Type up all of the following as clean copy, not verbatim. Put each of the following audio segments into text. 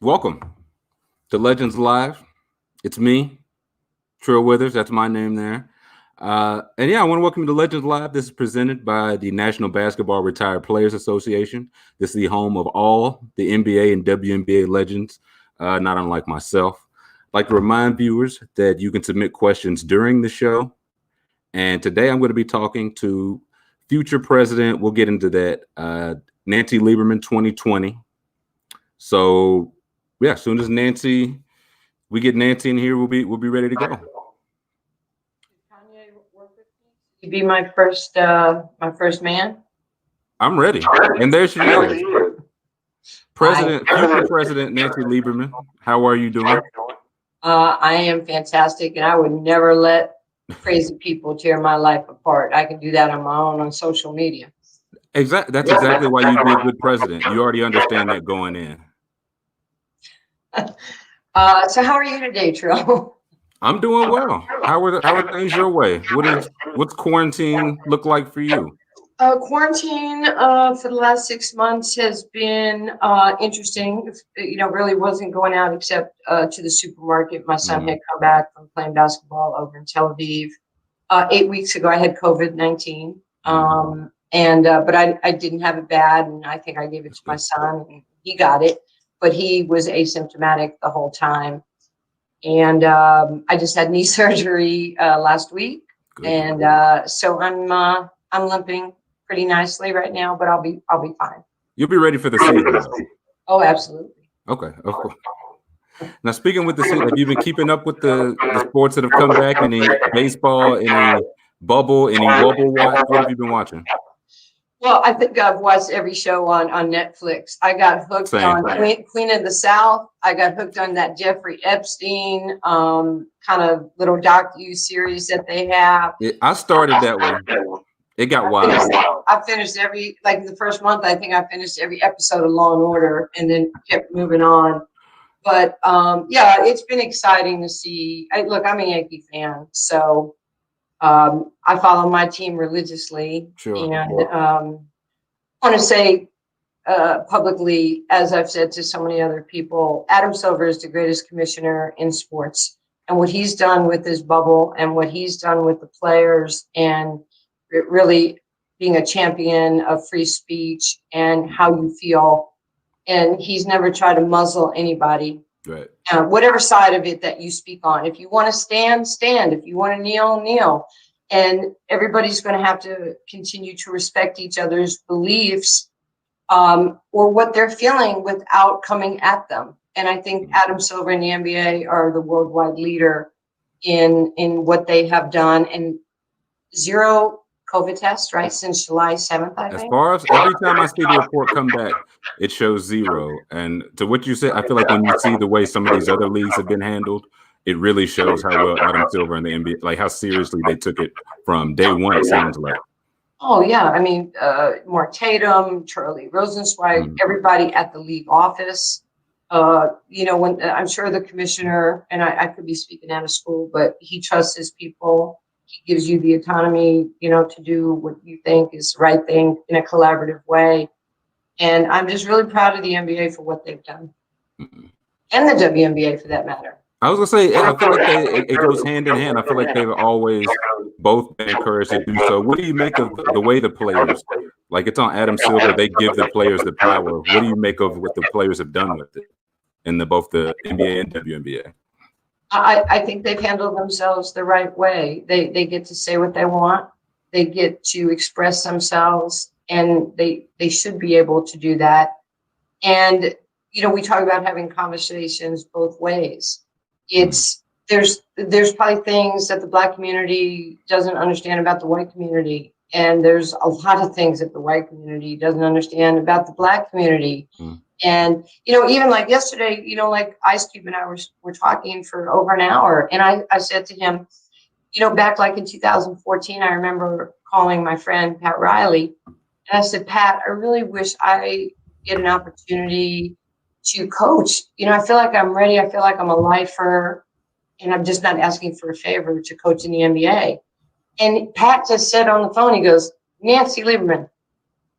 Welcome to Legends Live. It's me, Trill Withers. That's my name there. And yeah, I want to welcome you to Legends Live. This is presented by the National Basketball Retired Players Association. This is the home of all the NBA and WNBA legends, not unlike myself. I'd like to remind viewers that you can submit questions during the show. And today I'm going to be talking to future president. We'll get into that. Nancy Lieberman, 2020. So yeah, as soon as we get Nancy in here, we'll be ready to go. You be my first man. I'm ready, and there she is, future President Nancy Lieberman. How are you doing? I am fantastic, and I would never let crazy people tear my life apart. I can do that on my own on social media. Exactly. That's exactly why you'd be a good president. You already understand that going in. So how are you today, Trill? I'm doing well. How are things your way? What's quarantine look like for you? Quarantine for the last 6 months has been interesting. Really wasn't going out except to the supermarket. My son had come back from playing basketball over in Tel Aviv. 8 weeks ago, I had COVID-19, but I didn't have it bad, and I think I gave it to my son, and he got it. But he was asymptomatic the whole time. And I just had knee surgery last week. Good. And so I'm limping pretty nicely right now, but I'll be fine. You'll be ready for the season. Oh, absolutely. Okay. Of course. Now, speaking with the season, have you been keeping up with the sports that have come back? Any baseball, any bubble, any wobble watch? What have you been watching? Well, I think I've watched every show on Netflix. I got hooked on Queen of the South. I got hooked on that Jeffrey Epstein kind of little docu-series that they have. I started that one. It got wild. I finished the first month, I think I finished every episode of Law and Order and then kept moving on. But yeah, it's been exciting to see. Look, I'm a Yankee fan, so I follow my team religiously. Sure. And I want to say publicly, as I've said to so many other people, Adam Silver is the greatest commissioner in sports. And what he's done with his bubble and what he's done with the players and really being a champion of free speech and how you feel. And he's never tried to muzzle anybody. Right. Whatever side of it that you speak on. If you want to stand, stand. If you want to kneel, kneel. And everybody's going to have to continue to respect each other's beliefs or what they're feeling without coming at them. And I think Adam Silver and the NBA are the worldwide leader in what they have done. And 0 COVID tests, right, since July 7th, I think. As far as every time I see the report come back, it shows 0. And to what you said, I feel like when you see the way some of these other leagues have been handled, it really shows how well Adam Silver and the NBA, like how seriously they took it from day one, it sounds like. Oh, yeah. I mean, Mark Tatum, Charlie Rosenzweig, everybody at the league office. When I'm sure the commissioner, and I could be speaking out of school, but he trusts his people. He gives you the autonomy, to do what you think is the right thing in a collaborative way. And I'm just really proud of the NBA for what they've done. And the WNBA for that matter. I was going to say, I feel like it goes hand in hand. I feel like they've always both been encouraged to do so. What do you make of the way the players, like it's on Adam Silver, they give the players the power. What do you make of what the players have done with it in both the NBA and WNBA? I think they've handled themselves the right way. They get to say what they want. They get to express themselves, and they should be able to do that. And, we talk about having conversations both ways. There's probably things that the Black community doesn't understand about the white community. And there's a lot of things that the white community doesn't understand about the Black community. And, even like yesterday, like Ice Cube and I were talking for over an hour. And I said to him, back like in 2014, I remember calling my friend, Pat Riley. And I said, Pat, I really wish I get an opportunity to coach. I feel like I'm ready. I feel like I'm a lifer. And I'm just not asking for a favor to coach in the NBA. And Pat just said on the phone, he goes, Nancy Lieberman,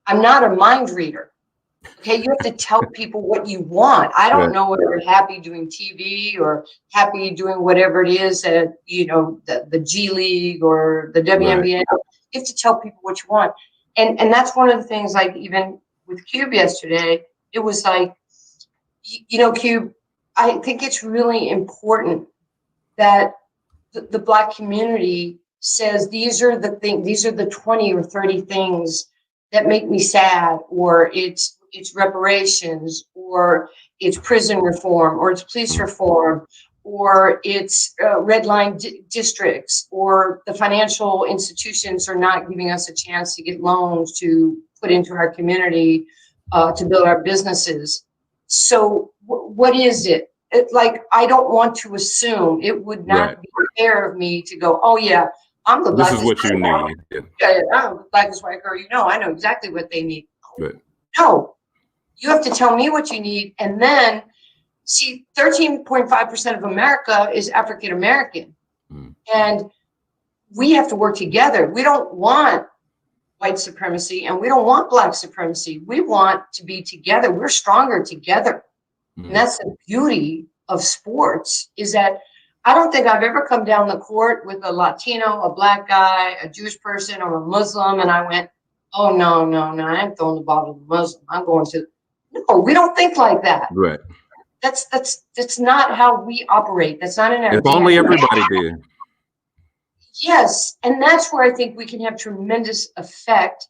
I'm not a mind reader. Okay, you have to tell people what you want. I don't know if you're happy doing TV or happy doing whatever it is at, the G League or the WNBA. You have to tell people what you want. And that's one of the things, like even with Cube yesterday, it was like, Cube, I think it's really important that the Black community says, these are the 20 or 30 things that make me sad, or it's reparations, or it's prison reform, or it's police reform, or it's red line districts, or the financial institutions are not giving us a chance to get loans to put into our community to build our businesses. So what is it? Like, I don't want to assume. It would not be fair of me to go, oh yeah, I'm the blackest. This is what you need. Yeah, I'm the blackest white girl. I know exactly what they need. Right. No, you have to tell me what you need. And then, see, 13.5% of America is African American. And we have to work together. We don't want white supremacy, and we don't want Black supremacy. We want to be together. We're stronger together. And that's the beauty of sports, is that I don't think I've ever come down the court with a Latino, a Black guy, a Jewish person, or a Muslim, and I went, oh, no, I ain't throwing the ball to the Muslim. I'm going to. No, we don't think like that. Right. That's not how we operate. That's not in our If only everybody did. Yes, and that's where I think we can have tremendous effect.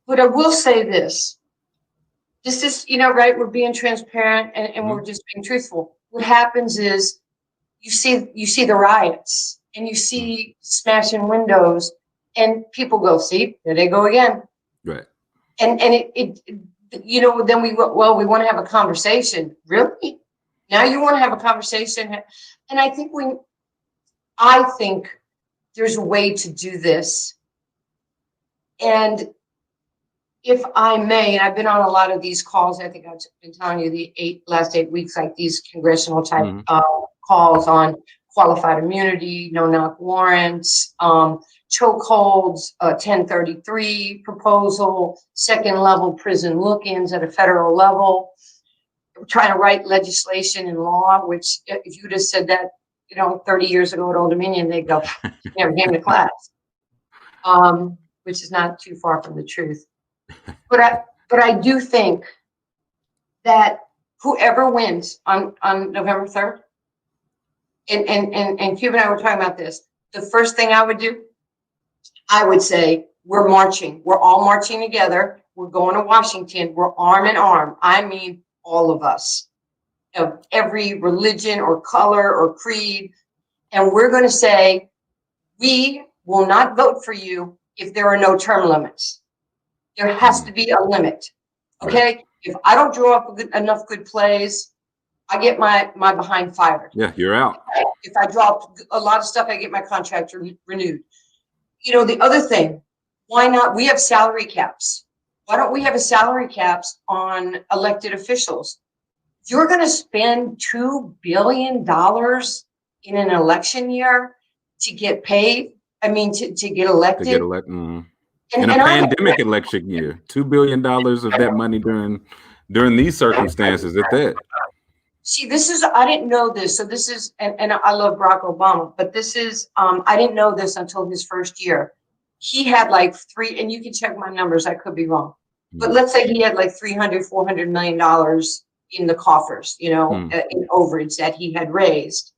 But I will say this. This is, we're being transparent and we're just being truthful. What happens is you see the riots and you see smashing windows, and people go, see, there they go again. Right. And then we want to have a conversation. Really? Now you want to have a conversation? And I think there's a way to do this. And if I may, and I've been on a lot of these calls, I think I've been telling you the last 8 weeks, like these congressional type calls on qualified immunity, no-knock warrants, chokeholds, 1033 proposal, second-level prison look-ins at a federal level. We're trying to write legislation and law, which if you would have said that, 30 years ago at Old Dominion, they'd go, never came to class, which is not too far from the truth. But I do think that whoever wins on November 3rd, and Cube and I were talking about this, the first thing I would do, I would say, we're marching. We're all marching together. We're going to Washington. We're arm in arm. I mean, all of us, of every religion or color or creed. And we're going to say, we will not vote for you if there are no term limits. There has to be a limit. Okay? If I don't draw up enough good plays, I get my behind fired. Yeah, you're out. If I draw up a lot of stuff, I get my contract renewed. The other thing, why not? We have salary caps. Why don't we have a salary caps on elected officials? You're going to spend $2 billion in an election year to get paid. I mean, to get elected. To get elected. In a pandemic election year, $2 billion of that money during these circumstances at that. See, I didn't know this. So this is, and I love Barack Obama, but this is, I didn't know this until his first year. He had like and you can check my numbers, I could be wrong. But let's say he had like $400 million in the coffers, in overage that he had raised.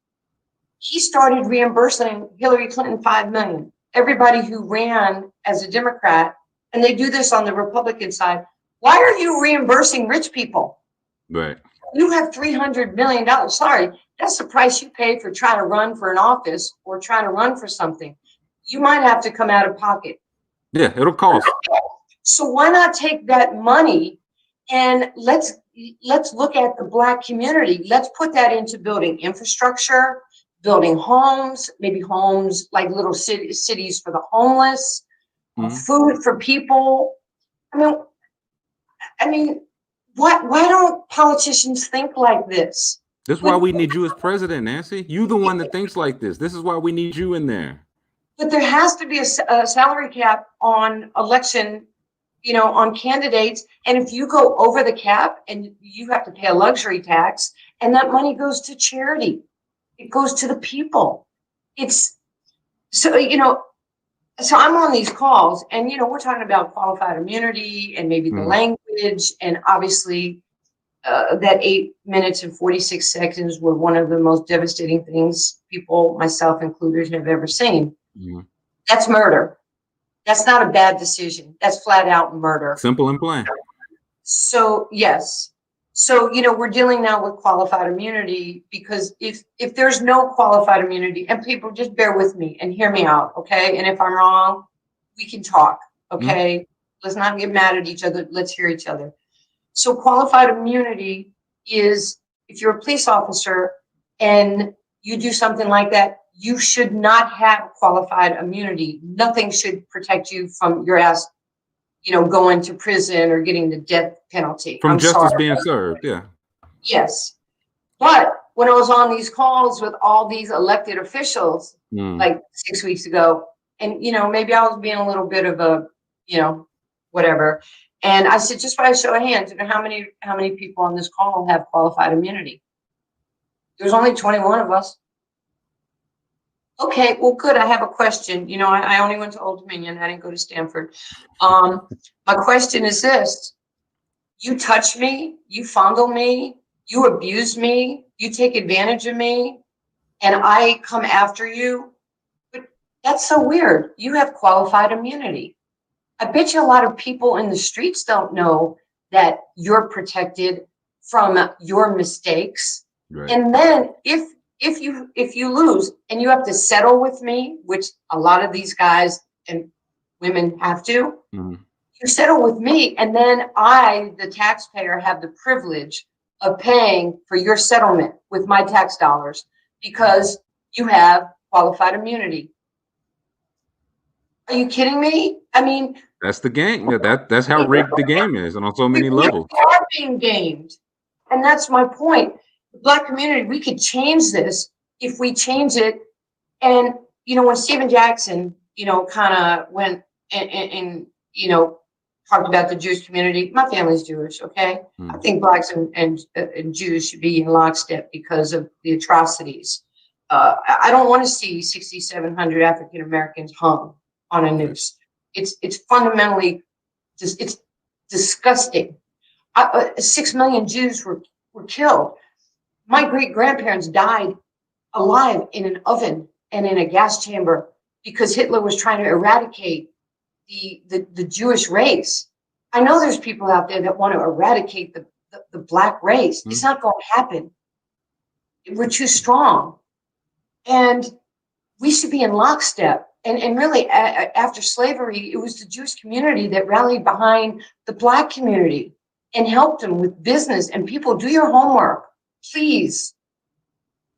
He started reimbursing Hillary Clinton $5 million. Everybody who ran as a Democrat, and they do this on the Republican side. Why are you reimbursing rich people? Right. You have $300 million. Sorry, that's the price you pay for trying to run for an office or trying to run for something. You might have to come out of pocket. Yeah, it'll cost. So why not take that money and let's look at the Black community. Let's put that into building infrastructure, building homes, maybe homes like little cities for the homeless, food for people. I mean, why don't politicians think like this? This is why we need you as president, Nancy. You the one that thinks like this. This is why we need you in there. But there has to be a salary cap on election, on candidates. And if you go over the cap and you have to pay a luxury tax, and that money goes to charity, it goes to the people. It's so, so I'm on these calls and, we're talking about qualified immunity and maybe the language, and obviously that 8 minutes and 46 seconds were one of the most devastating things people, myself included, have ever seen. That's murder. That's not a bad decision. That's flat out murder. Simple and plain. So, yes. So, we're dealing now with qualified immunity, because if there's no qualified immunity, and people just bear with me and hear me out, okay? And if I'm wrong, we can talk, okay? Let's not get mad at each other. Let's hear each other. So qualified immunity is if you're a police officer and you do something like that, you should not have qualified immunity. Nothing should protect you from your ass, going to prison or getting the death penalty. From justice being served, yeah. Yes. But when I was on these calls with all these elected officials, like 6 weeks ago, and, maybe I was being a little bit of a, whatever. And I said, just by a show of hands, how many people on this call have qualified immunity? There's only 21 of us. Okay, well, good. I have a question. I only went to Old Dominion. I didn't go to Stanford. My question is this. You touch me, you fondle me, you abuse me, you take advantage of me, and I come after you. But that's so weird. You have qualified immunity. I bet you a lot of people in the streets don't know that you're protected from your mistakes. Right. And then if you lose and you have to settle with me, which a lot of these guys and women have to, you settle with me, and then I, the taxpayer, have the privilege of paying for your settlement with my tax dollars because you have qualified immunity. Are you kidding me? I mean, that's the game. Yeah, that's how rigged the game is, and on so many levels. We are being gamed, and that's my point. The Black community, we could change this if we change it. And when Stephen Jackson, kind of went and talked about the Jewish community. My family's Jewish, okay? I think Blacks and Jews should be in lockstep because of the atrocities. I don't want to see 6,700 African Americans hung on a noose. It's fundamentally just, it's disgusting. 6 million Jews were killed. My great-grandparents died alive in an oven and in a gas chamber because Hitler was trying to eradicate the Jewish race. I know there's people out there that want to eradicate the Black race. It's not going to happen. We're too strong. And we should be in lockstep. And really, after slavery, it was the Jewish community that rallied behind the Black community and helped them with business. And people, do your homework, please.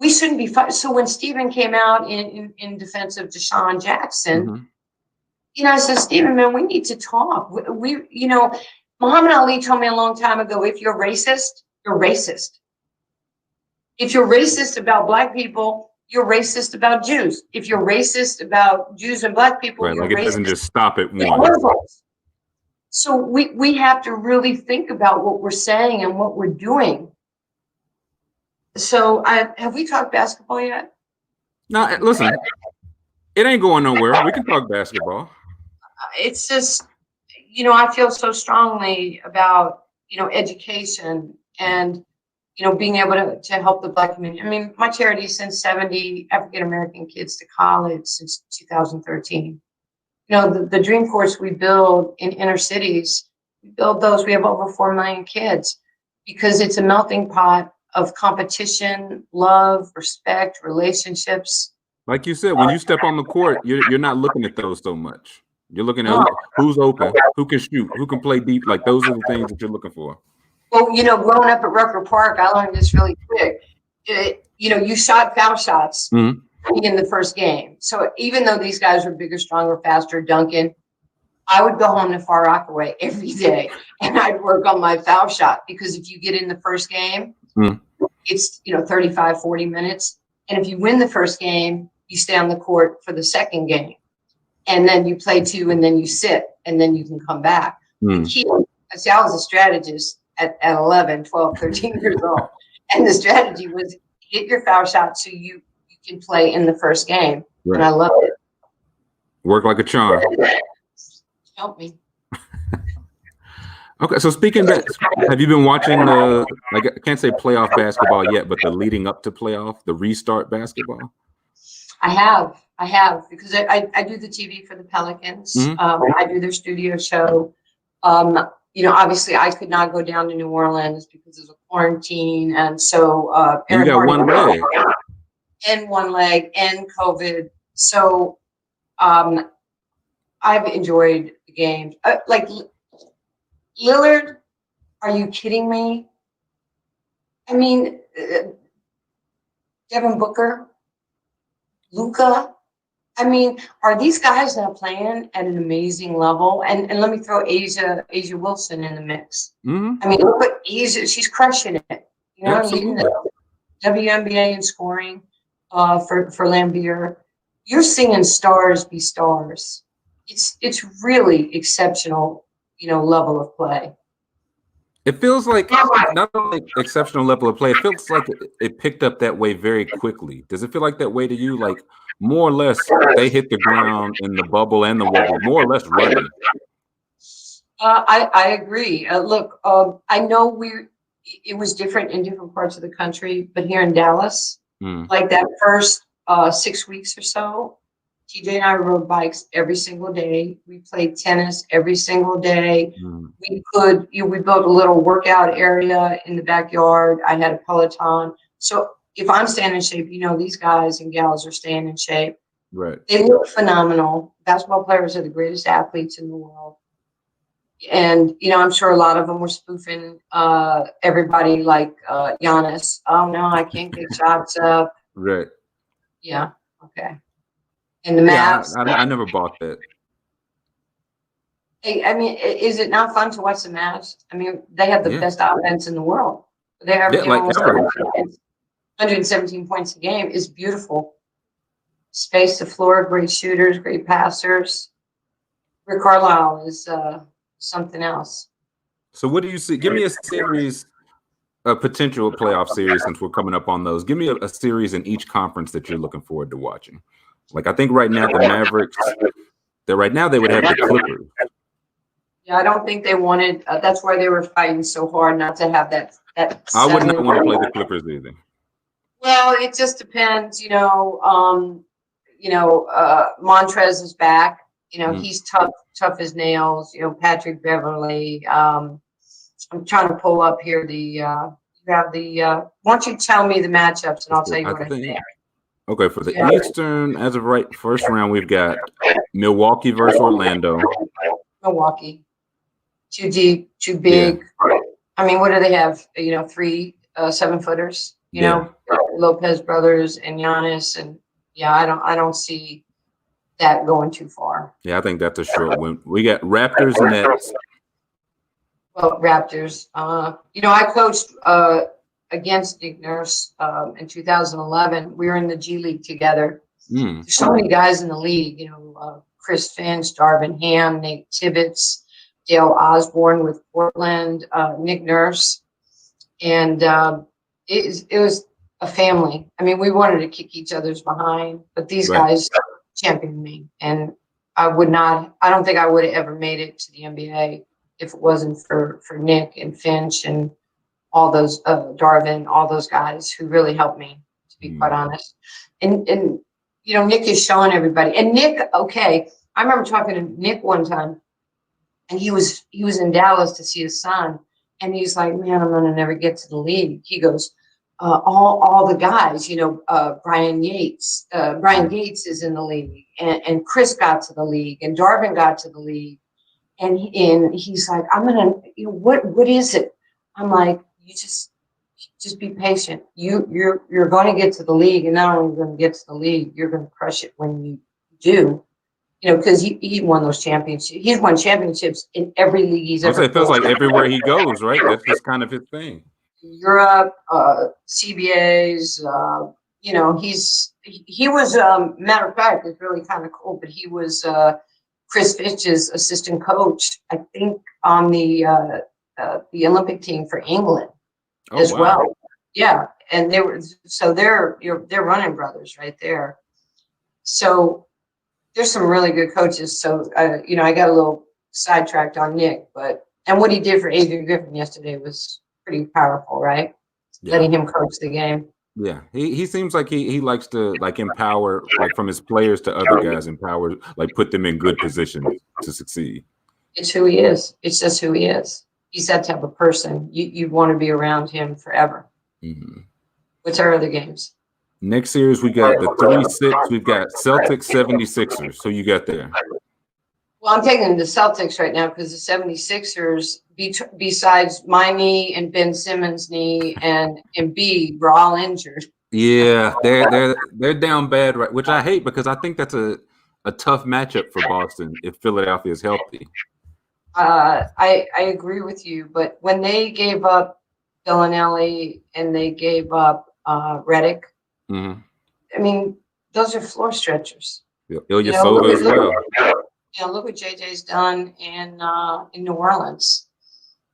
We shouldn't be fighting. So when Stephen came out in defense of Deshaun Jackson, I said, Stephen, man, we need to talk. Muhammad Ali told me a long time ago, if you're racist, you're racist. If you're racist about Black people, you're racist about Jews. If you're racist about Jews and Black people, right, you're like it racist. Doesn't just stop at one. So we have to really think about what we're saying and what we're doing. So have we talked basketball yet? No, listen, it ain't going nowhere. We can talk basketball. It's just, I feel so strongly about, education and, being able to help the Black community. I mean, my charity sends 70 African-American kids to college since 2013. The dream course we build in inner cities, we build those, we have over 4 million kids because it's a melting pot of competition, love, respect, relationships. Like you said, when you step on the court, you're not looking at those so much. You're looking at who's open, who can shoot, who can play deep. Like those are the things that you're looking for. Well, growing up at Rucker Park, I learned this really quick. You shot foul shots in the first game. So even though these guys were bigger, stronger, faster, Duncan, I would go home to Far Rockaway every day and I'd work on my foul shot because if you get in the first game, it's 35, 40 minutes. And if you win the first game, you stay on the court for the second game. And then you play 2 and then you sit and then you can come back. The Mm. key, see, I was a strategist at 11, 12, 13 years old. And the strategy was hit your foul shot so you can play in the first game. Right. And I loved it. Work like a charm. Help me. Okay, so speaking back, have you been watching like I can't say playoff basketball yet, but the leading up to playoff, the restart basketball? I have, because I do the TV for the Pelicans. Mm-hmm. I do their studio show. Obviously I could not go down to New Orleans because of the quarantine. And so And you got one leg. And one leg and COVID. So I've enjoyed the games. Like Lillard, are you kidding me? I mean, Devin Booker, Luka. I mean, are these guys not playing at an amazing level? And let me throw Asia Wilson in the mix. Mm-hmm. I mean, look at Asia; she's crushing it. You know, Absolutely. leading the WNBA in scoring for Lambeer. You're singing "Stars Be Stars." It's really exceptional, level of play. It feels like not only exceptional level of play, it feels like it picked up that way very quickly. Does it feel like that way to you? Like more or less they hit the ground in the bubble and the wobble, more or less running. I agree. Look, I know it was different in different parts of the country, but here in Dallas, like that first 6 weeks or so, TJ and I rode bikes every single day. We played tennis every single day. We built a little workout area in the backyard. I had a Peloton. So if I'm staying in shape, these guys and gals are staying in shape. Right. They look phenomenal. Basketball players are the greatest athletes in the world. And, I'm sure a lot of them were spoofing everybody like Giannis. Oh, no, I can't get shots up. Right. Yeah. Okay. And the Mavs. Yeah, I never bought that. Hey, I mean, is it not fun to watch the Mavs? I mean, they have the best offense in the world. They're averaging almost 117 points a game. It's beautiful. Space the floor, great shooters, great passers. Rick Carlisle is something else. So what do you see? Give me a series, a potential playoff series, since we're coming up on those. Give me a series in each conference that you're looking forward to watching. Like I think right now the Mavericks, they would have the Clippers. Yeah, I don't think they wanted. That's why they were fighting so hard not to have that. I would not want to play the Clippers either. Well, it just depends. Montrez is back. He's tough as nails. Patrick Beverly. I'm trying to pull up here you have the. Why don't you tell me the matchups and I'll tell you what I think. Okay, for the Eastern, as of right, first round, we've got Milwaukee versus Orlando. Milwaukee, too deep, too big. Yeah. I mean, what do they have? 3 7-footers. Lopez brothers and Giannis, and I don't see that going too far. Yeah, I think that's a short win. We got Raptors Nets. Well, Raptors. I coached against Nick Nurse in 2011. We were in the G League together. There's so many guys in the league, Chris Finch, Darvin Ham, Nate Tibbetts, Dale Osborne with Portland, Nick Nurse. And it was a family. I mean, we wanted to kick each other's behind, but these guys championed me. And I don't think I would have ever made it to the NBA if it wasn't for Nick and Finch and all those Darvin, all those guys who really helped me, to be quite honest. And Nick is showing everybody. And Nick, okay, I remember talking to Nick one time, and he was in Dallas to see his son, and he's like, "Man, I'm gonna never get to the league." He goes, all the guys, Brian Yates. Brian Yates is in the league, and Chris got to the league, and Darvin got to the league, and he's like, "I'm gonna, what is it?" I'm like, "You just be patient. You're going to get to the league, and not only going to get to the league, you're going to crush it when you do." Because he won those championships. He's won championships in every league he's ever. It feels like everywhere he goes, right? That's just kind of his thing. Europe, CBAs. He was. Matter of fact, it's really kind of cool. But he was Chris Fitch's assistant coach, I think, on the Olympic team for England as well. Yeah, and they're running brothers right there. So there's some really good coaches. So I got a little sidetracked on Nick, and what he did for Adrian Griffin yesterday was pretty powerful, right? Yeah. Letting him coach the game. Yeah, he seems like he likes to like empower, like from his players to other guys, empower, like put them in good position to succeed. It's who he is. It's just who he is. He's that type of person. You want to be around him forever. Mm-hmm. What's our other games? Next series, we got the 3-6. We've got Celtics 76ers. So you got there. Well, I'm taking the Celtics right now because the 76ers, besides my knee and Ben Simmons' knee and Embiid, were all injured. Yeah, they're down bad, right? Which I hate because I think that's a tough matchup for Boston if Philadelphia is healthy. I agree with you, but when they gave up Bellinelli and they gave up Redick, mm-hmm. I mean, those are floor stretchers. Ilyasova as well. Look what JJ's done in New Orleans.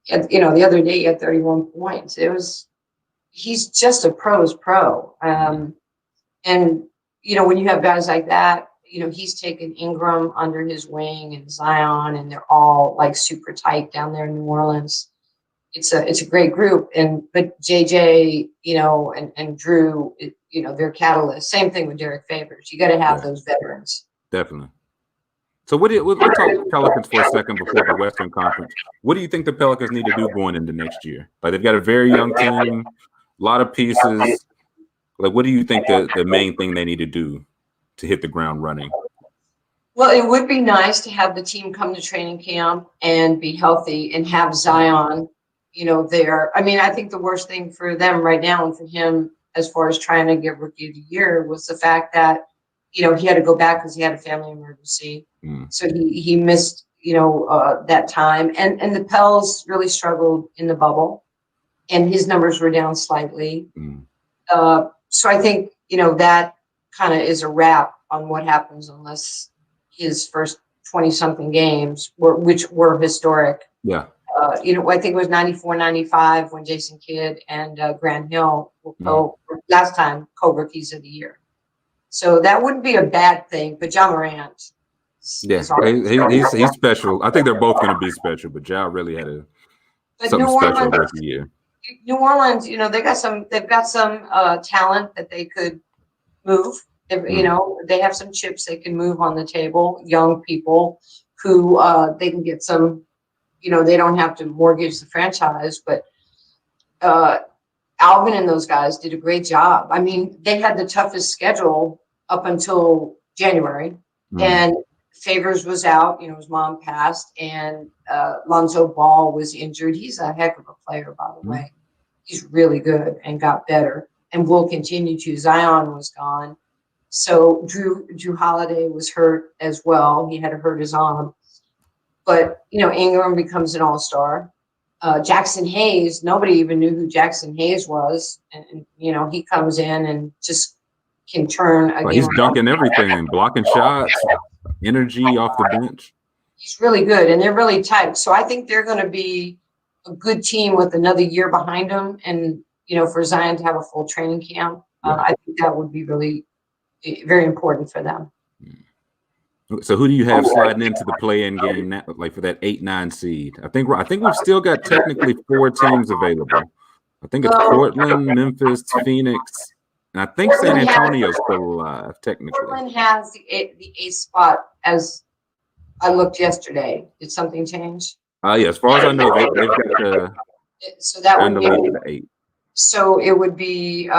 The other day he had 31 points. He's just a pro's pro. And when you have guys like that, he's taken Ingram under his wing and Zion, and they're all like super tight down there in New Orleans. It's a great group, but JJ, and Drew, they're catalysts. Same thing with Derek Favors. You got to have those veterans. Definitely. So we'll talk Pelicans for a second before the Western Conference. What do you think the Pelicans need to do going into next year? Like they've got a very young team, a lot of pieces. Like what do you think the main thing they need to do to hit the ground running? Well, it would be nice to have the team come to training camp and be healthy and have Zion, there. I mean, I think the worst thing for them right now and for him as far as trying to get Rookie of the Year was the fact that, he had to go back because he had a family emergency. So he missed, that time. And the Pels really struggled in the bubble, and his numbers were down slightly. So I think, that kind of is a wrap on what happens unless his first 20-something games, which were historic. Yeah. I think it was 94, 95 when Jason Kidd and Grant Hill last time co-rookies of the year. So that wouldn't be a bad thing, but Ja Morant. He's special. I think they're both going to be special, but Ja really had something special this year. New Orleans, they've got some talent that they could move. They have some chips they can move on the table. Young people who they can get some. They don't have to mortgage the franchise, but Alvin and those guys did a great job. I mean, they had the toughest schedule up until January, and Favors was out. His mom passed, and Lonzo Ball was injured. He's a heck of a player, by the way. He's really good and got better, and will continue to. Zion was gone, so Drew Holiday was hurt as well. He had to hurt his arm, but Ingram becomes an all-star. Jackson Hayes, nobody even knew who Jackson Hayes was, and he comes in and just can turn again. He's dunking everything, blocking shots, energy off the bench. He's really good, and they're really tight. So I think they're going to be a good team with another year behind them, and for Zion to have a full training camp, I think that would be really very important for them. So who do you have sliding into the play-in game now, like for that 8-9 seed? I think we've still got technically 4 teams available. I think it's Portland, Memphis, Phoenix, and I think San Antonio's still alive technically. Portland has the 8th spot as I looked yesterday. Did something change? Yeah, as far as I know, they've got the. So that would be the 8. So it would be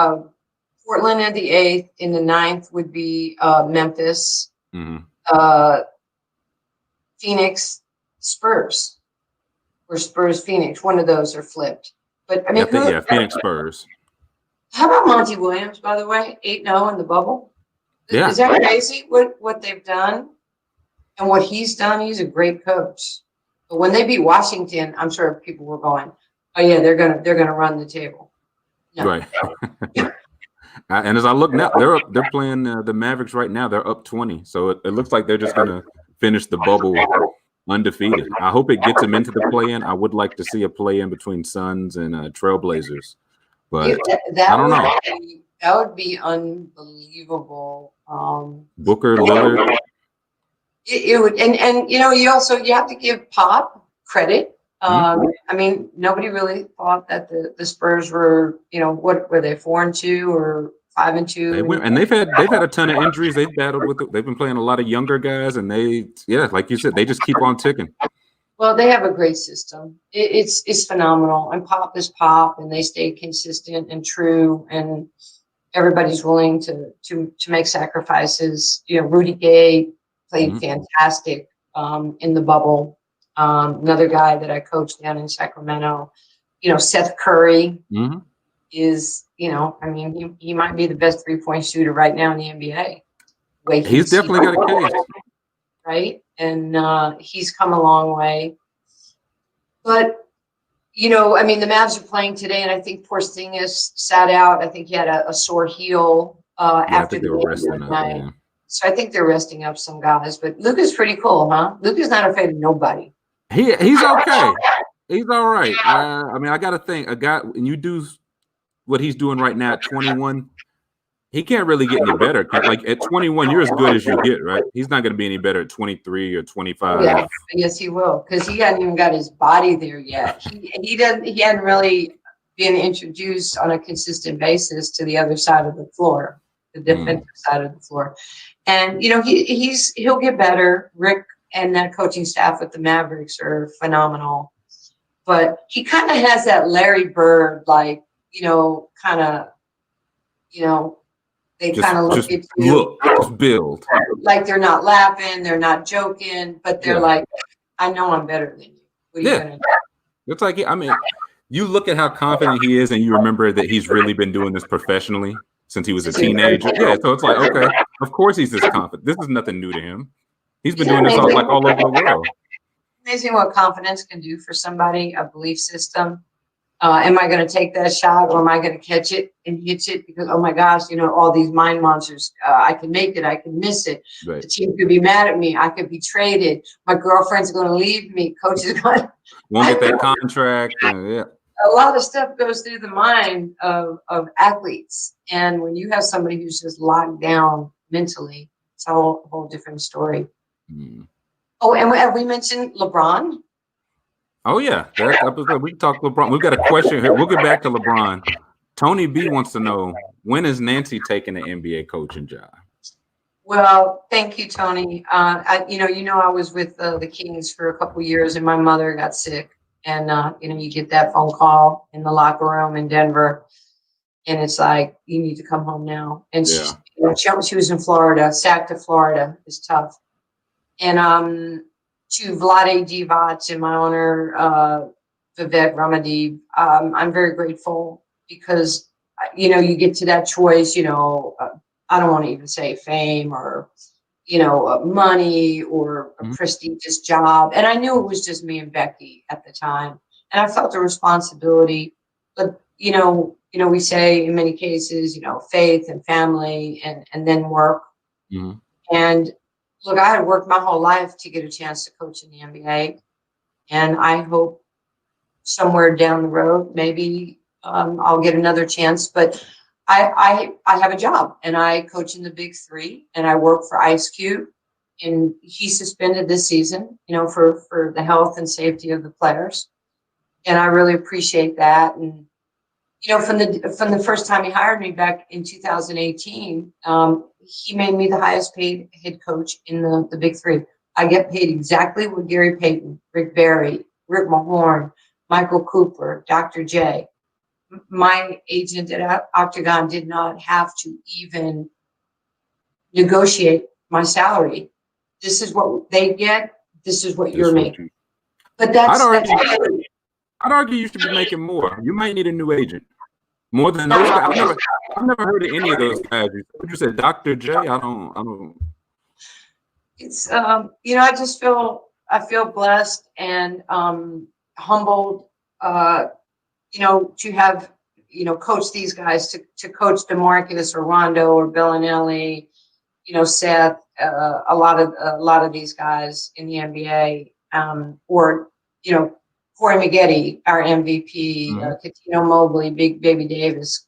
Portland at the 8th. In the 9th would be Memphis. Phoenix, Spurs, or Spurs, Phoenix. One of those are flipped. But I mean, Phoenix, Spurs. How about Monty Williams, by the way, 8-0 in the bubble? Yeah. Is that crazy? What they've done and what he's done? He's a great coach. But when they beat Washington, I'm sure people were going, "Oh yeah, they're gonna run the table." No. Right. And as I look now, they're playing the Mavericks right now. They're up 20, so it looks like they're just gonna finish the bubble undefeated. I hope it gets him into the play-in. I would like to see a play-in between Suns and Trailblazers, but I don't know. That would be unbelievable. Booker, Lillard. It would, and you have to give Pop credit. I mean, nobody really thought that the Spurs were, what were they, 4-2 or 5-2? They've had a ton of injuries. They've battled with it. They've been playing a lot of younger guys, and like you said, they just keep on ticking. Well, they have a great system. It's phenomenal, and Pop is Pop, and they stay consistent and true, and everybody's willing to make sacrifices. Rudy Gay played fantastic in the bubble. Another guy that I coached down in Sacramento, Seth Curry is, I mean, he might be the best 3-point shooter right now in the NBA. He's definitely got a case. Right? And he's come a long way. But, I mean, the Mavs are playing today, and I think Porzingis sat out. I think he had a sore heel after the game. So I think they're resting up some guys. But Luka's pretty cool, huh? Luka's not afraid of nobody. He's okay. He's all right. I mean, I got to think, a guy, and you do what he's doing right now at 21, he can't really get any better. Like at 21, you're as good as you get, right? He's not going to be any better at 23 or 25. Yeah, yes, he will, because he hasn't even got his body there yet. He hadn't really been introduced on a consistent basis to the other side of the floor, the defensive side of the floor. And he'll get better. Rick and that coaching staff with the Mavericks are phenomenal, but he kind of has that Larry Bird, like, kind of, they kind of look at you, just build. Like they're not laughing, they're not joking, but they're like, I know I'm better than you. What are you gonna do? It's like, I mean, you look at how confident he is, and you remember that he's really been doing this professionally since he was a teenager. Yeah, so it's like, okay, of course he's this confident. This is nothing new to him. He's been doing this all over the world. Amazing what confidence can do for somebody, a belief system. Am I going to take that shot, or am I going to catch it and hit it? Because, oh my gosh, all these mind monsters. I can make it. I can miss it. Right. The team could be mad at me. I could be traded. My girlfriend's going to leave me. Coach is going to won't get that contract. Yeah. A lot of stuff goes through the mind of athletes. And when you have somebody who's just locked down mentally, it's a whole different story. Oh, and have we mentioned LeBron? Oh, yeah. We can talk LeBron. We've got a question here. We'll get back to LeBron. Tony B wants to know, when is Nancy taking the NBA coaching job? Well, thank you, Tony. I was with the Kings for a couple of years, and my mother got sick. And, you get that phone call in the locker room in Denver, and it's like, you need to come home now. And she was in Florida. Sacked to Florida is tough. And to Vlade Divac and my owner, Vivek Ramadev, I'm very grateful because, you get to that choice, I don't want to even say fame or, money or a prestigious job. And I knew it was just me and Becky at the time. And I felt a responsibility. But, we say in many cases, faith and family and then work. And look, I had worked my whole life to get a chance to coach in the NBA, and I hope somewhere down the road, maybe I'll get another chance. But I have a job, and I coach in the Big Three, and I work for Ice Cube, and he suspended this season, for the health and safety of the players, and I really appreciate that. And from the first time he hired me back in 2018. He made me the highest paid head coach in the Big Three. I get paid exactly what Gary Payton, Rick Barry, Rick Mahorn, Michael Cooper, Dr. J. My agent at Octagon did not have to even negotiate my salary. This is what they get. This is what you're making. But I'd argue you should be making more. You might need a new agent. More than those guys. I've never heard of any of those guys. You said Dr. J. I don't. It's I feel blessed and humbled. To have coach these guys, to coach DeMarcus or Rondo or Bellinelli, Seth, a lot of these guys in the NBA, or Corey Maggette, our MVP, Katino Mobley, Big Baby Davis,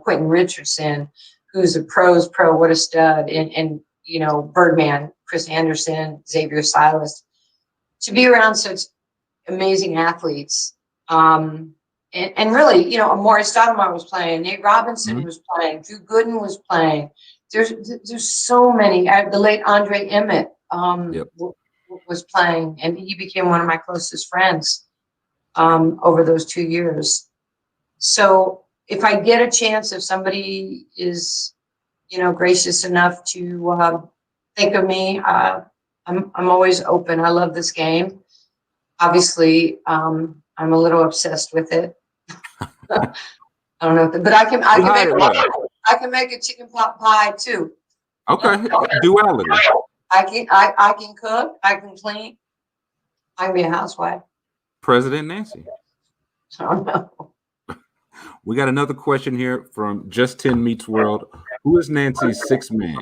Quentin Richardson, who's a pro's pro, what a stud, and Birdman, Chris Anderson, Xavier Silas, to be around such amazing athletes. And really, Amari Stoudemire was playing, Nate Robinson was playing, Drew Gooden was playing. There's so many. The late Andre Emmett was playing, and he became one of my closest friends over those 2 years. So if I get a chance, if somebody is, gracious enough to think of me, I'm always open. I love this game. Obviously, I'm a little obsessed with it. I don't know, but I can make a chicken pot pie too. Okay, duality. I can cook. I can clean. I can be a housewife. President Nancy. I don't know. We got another question here from Just 10 Meets World. Who is Nancy's sixth man?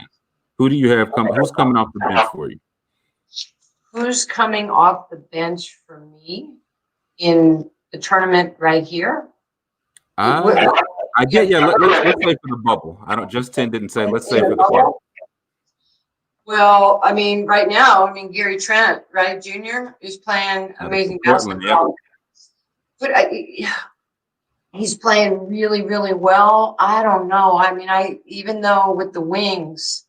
Who do you have who's coming off the bench for you? Who's coming off the bench for me in the tournament right here? I get, let's say for the bubble. Just 10 didn't say, let's say for the bubble. Well, right now, Gary Trent, right, Junior, is playing amazing basketball. But he's playing really, really well. I don't know. Even though with the wings,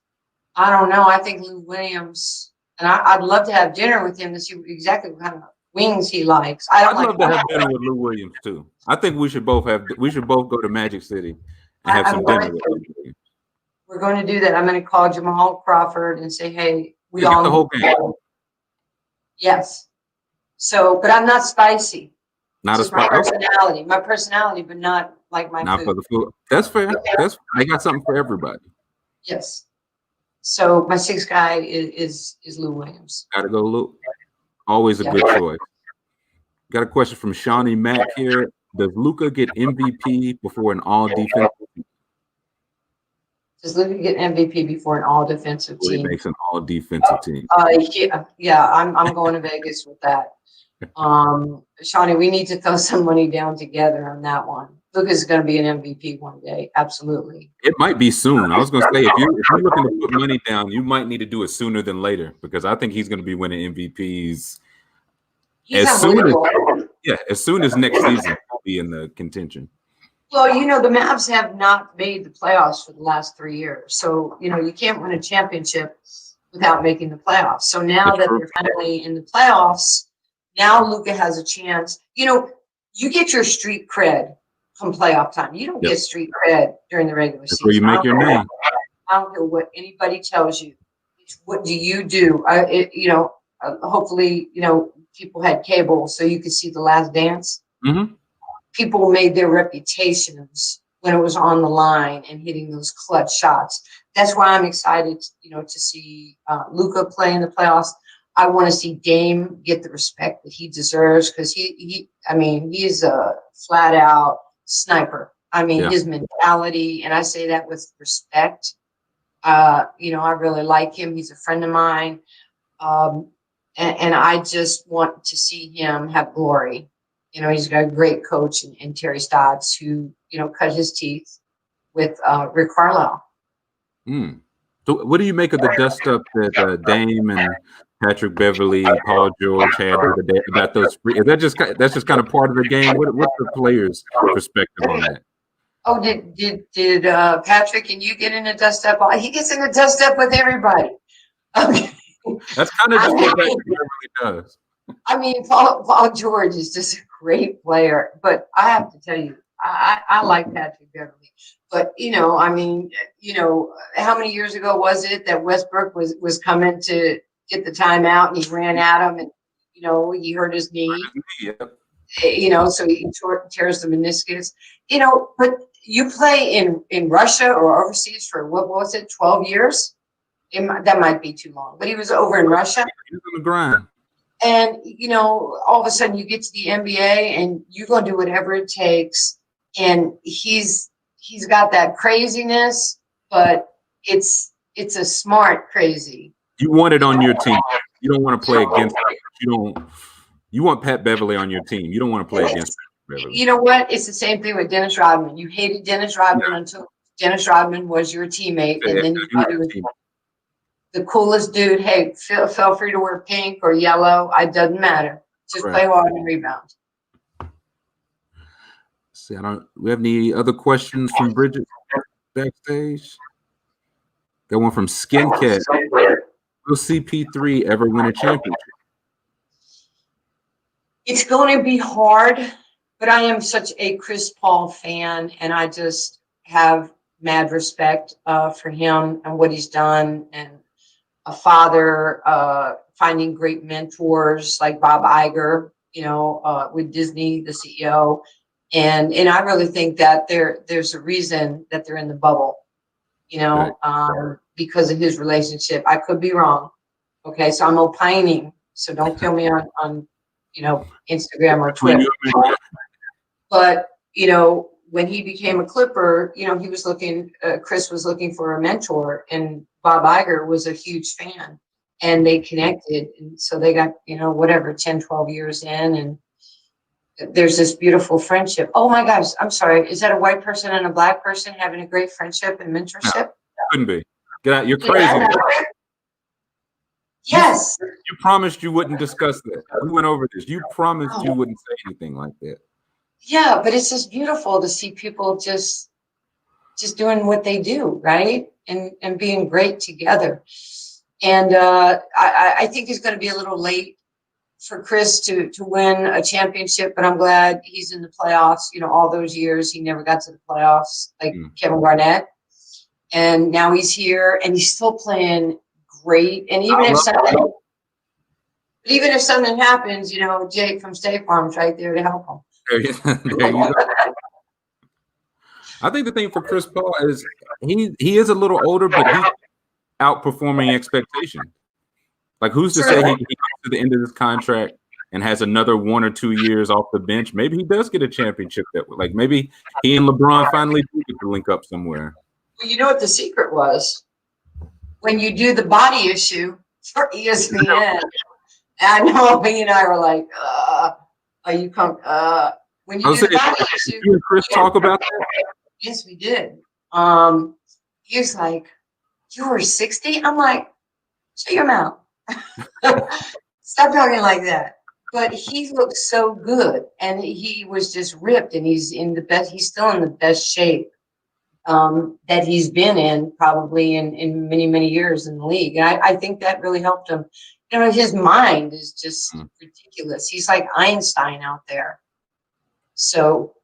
I don't know. I think Lou Williams, and I'd love to have dinner with him to see exactly what kind of wings he likes. I'd love to have dinner with Lou Williams too. I think we should both go to Magic City and have some dinner with Lou Williams. We're going to do that. I'm going to call Jamal Crawford and say, hey, we all the whole game. Yes. So, but I'm not spicy. Not a spicy. My personality, but not like my not food. For the food. That's fair. I got something for everybody. Yes. So my sixth guy is Lou Williams. Gotta go, Lou. Always a good choice. Got a question from Shawnee Mack here. Does Luka get MVP before an all-defensive team? Does Luka get MVP before an all-defensive team? He makes an all-defensive team. Yeah, I'm going to Vegas with that. Shawnee, we need to throw some money down together on that one. Luka's going to be an MVP one day. Absolutely. It might be soon. I was going to say, if you're looking to put money down, you might need to do it sooner than later, because I think he's going to be winning MVPs as soon as next season will be in the contention. Well, the Mavs have not made the playoffs for the last 3 years. So, you can't win a championship without making the playoffs. So now that they're finally in the playoffs, now Luka has a chance. You get your street cred come playoff time. You don't get street cred during the regular season. Where you make your name. I don't care what anybody tells you. It's what do you do? Hopefully, people had cable so you could see The Last Dance. Mm-hmm. People made their reputations when it was on the line and hitting those clutch shots. That's why I'm excited, to see Luka play in the playoffs. I want to see Dame get the respect that he deserves, because he's a flat out sniper. His mentality, and I say that with respect. I really like him. He's a friend of mine. And I just want to see him have glory. He's got a great coach in Terry Stotts, who, cut his teeth with Rick Carlisle. So what do you make of the dust up that Dame and Patrick Beverly, Paul George had about those? That's just kind of part of the game. What's the players' perspective on that? Oh, did Patrick and you get in a dust up? He gets in a dust up with everybody. That's kind of just what Patrick Beverly does. Paul George is just a great player, but I have to tell you, I like Patrick Beverly. But how many years ago was it that Westbrook was coming to get the timeout and he ran at him and he hurt his knee. So he tears the meniscus. But you play in Russia or overseas for what was it, 12 years? That might be too long, but he was over in Russia. He was on the grind. And, all of a sudden you get to the NBA and you're going to do whatever it takes. And he's got that craziness, but it's it's a smart crazy. You want it on your team. You don't want to play against it. You want Pat Beverly on your team. You don't want to play against Pat Beverly. You know what? It's the same thing with Dennis Rodman. You hated Dennis Rodman until Dennis Rodman was your teammate, and then you thought he was the coolest dude. Hey, feel free to wear pink or yellow. It doesn't matter. Just play hard and rebound. See, we have any other questions from Bridget backstage? Got one from Skincat. Will CP3 ever win a championship? It's going to be hard, but I am such a Chris Paul fan, and I just have mad respect for him and what he's done, and a father, finding great mentors like Bob Iger, with Disney, the CEO. And I really think that there's a reason that they're in the bubble, because of his relationship. I could be wrong. Okay, so I'm opining, so don't kill me on Instagram or Twitter. But when he became a Clipper, he was Chris was looking for a mentor, and Bob Iger was a huge fan, and they connected. And so they got, 10, 12 years in, and there's this beautiful friendship. Oh my gosh, I'm sorry. Is that a white person and a black person having a great friendship and mentorship? No, couldn't be. Get out. You're crazy. Yes. You promised you wouldn't discuss that. We went over this. You promised you wouldn't say anything like that. Yeah, but it's just beautiful to see people just doing what they do, right? And being great together. And I think it's going to be a little late for Chris to win a championship, but I'm glad he's in the playoffs. All those years he never got to the playoffs, like Kevin Garnett. And now he's here, and he's still playing great. And even if something happens, Jake from State Farm's right there to help him. There you go. I think the thing for Chris Paul is he is a little older, but he's outperforming expectations. Like, who's to say he gets to the end of this contract and has another 1 or 2 years off the bench? Maybe he does get a championship that way. Like, maybe he and LeBron finally do get to link up somewhere. Well, you know what the secret was? When you do the body issue for ESPN, I know me and I were like, when you do the body issue. You and Chris talk about that? Yes, we did. He was like, you were 60? I'm like, shut your mouth. Stop talking like that. But he looked so good, and he was just ripped, and he's still in the best shape that he's been in probably in many, many years in the league. And I think that really helped him. His mind is just ridiculous. He's like Einstein out there. So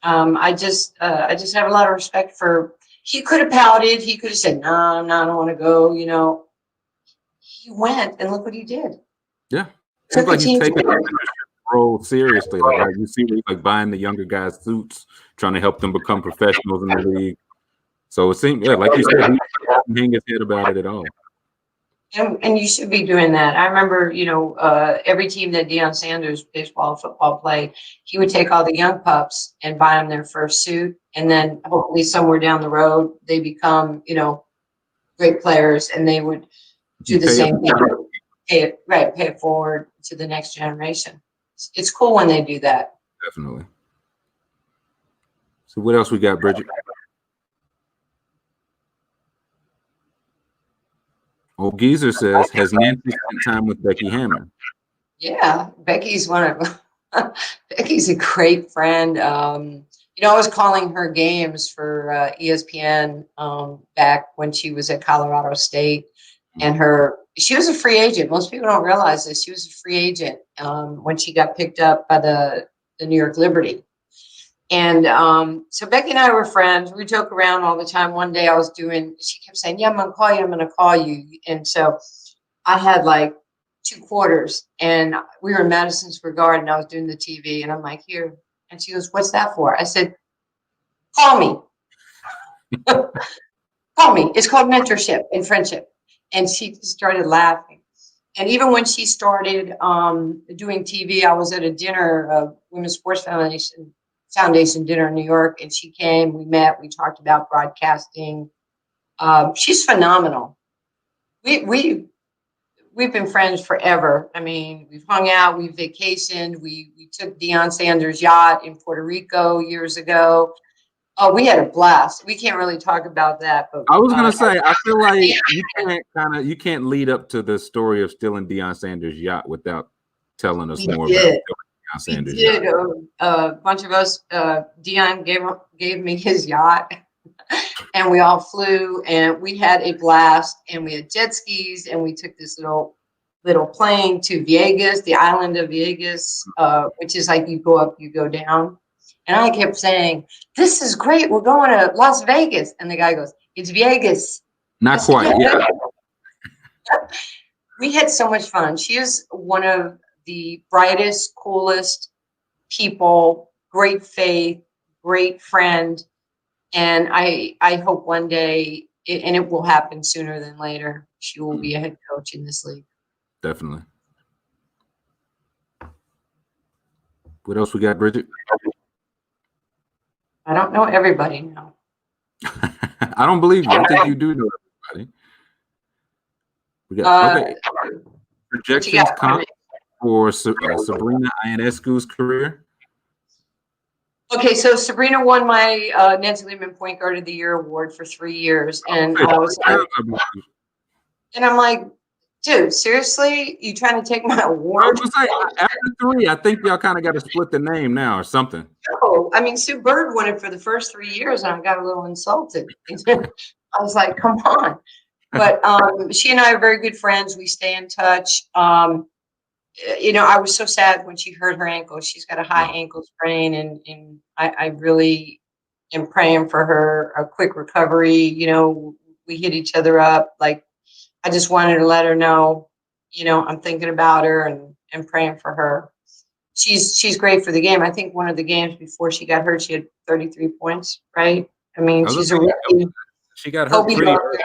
I just have a lot of respect for. He could have pouted. He could have said, "No, I don't want to go." He went, and look what he did. Yeah, seems like he's taking the role seriously. Like you see, he's like buying the younger guys suits, trying to help them become professionals in the league. So it seems, like you said, he didn't hang his head about it at all. And you should be doing that. I remember, every team that Deion Sanders, baseball, football played, he would take all the young pups and buy them their first suit. And then hopefully somewhere down the road, they become, great players, and they would do the same thing. Pay it forward to the next generation. It's cool when they do that. Definitely. So what else we got, Bridget? Old Geezer says, has Nancy spent time with Becky Hammon? Yeah, Becky's Becky's a great friend. I was calling her games for ESPN back when she was at Colorado State, and she was a free agent. Most people don't realize this. She was a free agent when she got picked up by the New York Liberty. And so Becky and I were friends. We joke around all the time. One day she kept saying, yeah, I'm going to call you. And so I had like 2 quarters, and we were in Madison Square Garden. I was doing the TV, and I'm like, here. And she goes, what's that for? I said, call me. Call me. It's called mentorship and friendship. And she just started laughing. And even when she started doing TV, I was at a dinner, Women's Sports Foundation dinner in New York, and she came, we met, we talked about broadcasting, She's phenomenal. We've been friends forever. I mean, we've hung out, we've vacationed, we took Deion Sanders' yacht in Puerto Rico years ago. Oh, we had a blast. We can't really talk about that, but I was gonna say, I feel like you can't lead up to the story of stealing Deion Sanders' yacht without telling us more about stealing Deion Sanders' yacht. A bunch of us. Deion gave me his yacht, and we all flew, and we had a blast. And we had jet skis, and we took this little plane to Vegas, the island of Vegas, which is like you go up, you go down. And I kept saying, "This is great. We're going to Las Vegas." And the guy goes, "It's Vegas." Not quite. Yeah. We had so much fun. She is one of the brightest, coolest people, great faith, great friend. And I hope one day, and it will happen sooner than later, she will be a head coach in this league. Definitely. What else we got, Bridget? I don't know everybody now. I don't believe you. I think you do know everybody. We got okay. Projections comp for Sabrina Ionescu's career. Okay, so Sabrina won my Nancy Lieberman Point Guard of the Year award for 3 years, and I was like, and I'm like, dude, seriously, you trying to take my award? After 3, I think y'all kind of got to split the name now or something. No, I mean, Sue Bird won it for the first 3 years, and I got a little insulted. I was like, come on. But she and I are very good friends. We stay in touch. I was so sad when she hurt her ankle. She's got a high ankle sprain, and I really am praying for her a quick recovery. You know, we hit each other up. Like, I just wanted to let her know, I'm thinking about her and praying for her. She's great for the game. I think one of the games before she got hurt, she had 33 points, right? I mean, she's a rookie. She got hurt pretty early.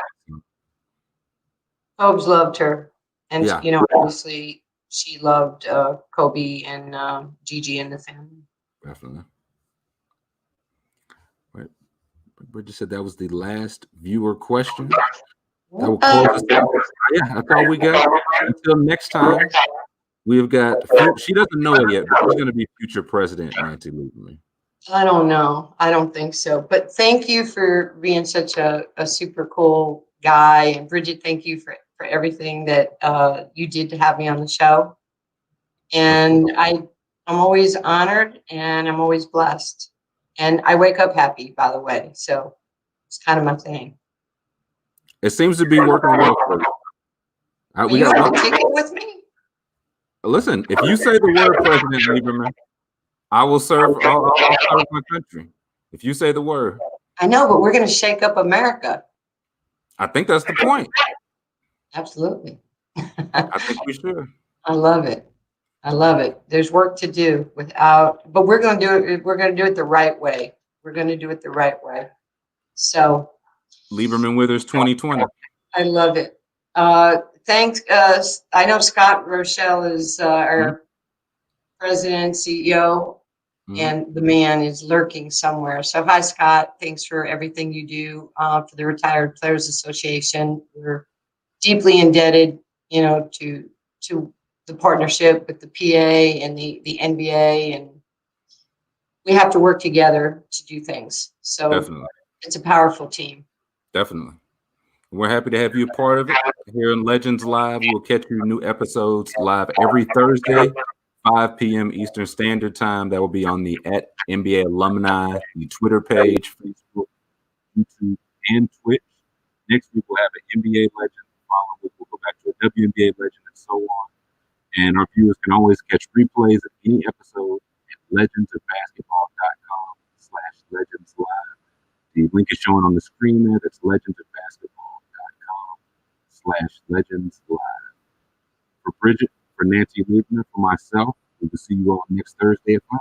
Kobe's loved her. And, obviously she loved Kobe and Gigi and the family. Definitely. Right. Bridget said that was the last viewer question. That will close us out. Yeah, that's all we got. Until next time, we've got, she doesn't know it yet, but who's going to be future president, Nancy Lieberman? I don't know. I don't think so. But thank you for being such a super cool guy. And Bridget, thank you for everything that you did to have me on the show. And I'm always honored and I'm always blessed. And I wake up happy, by the way. So it's kind of my thing. It seems to be working well for you. Are you on a ticket with me? Listen, if you say the word, President Lieberman, I will serve. I'll serve my country. If you say the word. I know, but we're going to shake up America. I think that's the point. Absolutely. I think we should. I love it. I love it. There's work to do but we're going to do it. We're going to do it the right way. We're going to do it the right way. So. Lieberman Withers 2020. I love it. Thanks. I know Scott Rochelle is our president, CEO, and the man is lurking somewhere. So hi, Scott. Thanks for everything you do for the Retired Players Association. We're deeply indebted, to the partnership with the PA and the NBA, and we have to work together to do things. So definitely. It's a powerful team. Definitely. We're happy to have you a part of it here in Legends Live. We'll catch you new episodes live every Thursday, 5 p.m. Eastern Standard Time. That will be on the @NBA Alumni, the Twitter page, Facebook, YouTube, and Twitch. Next week we'll have an NBA legend. Following week we'll go back to a WNBA legend and so on. And our viewers can always catch replays of any episode at legendsofbasketball.com/legendslive. The link is showing on the screen there. That's legendsofbasketball.com/legendslive. For Bridget, for Nancy Lieberman, for myself, we will see you all next Thursday at 5.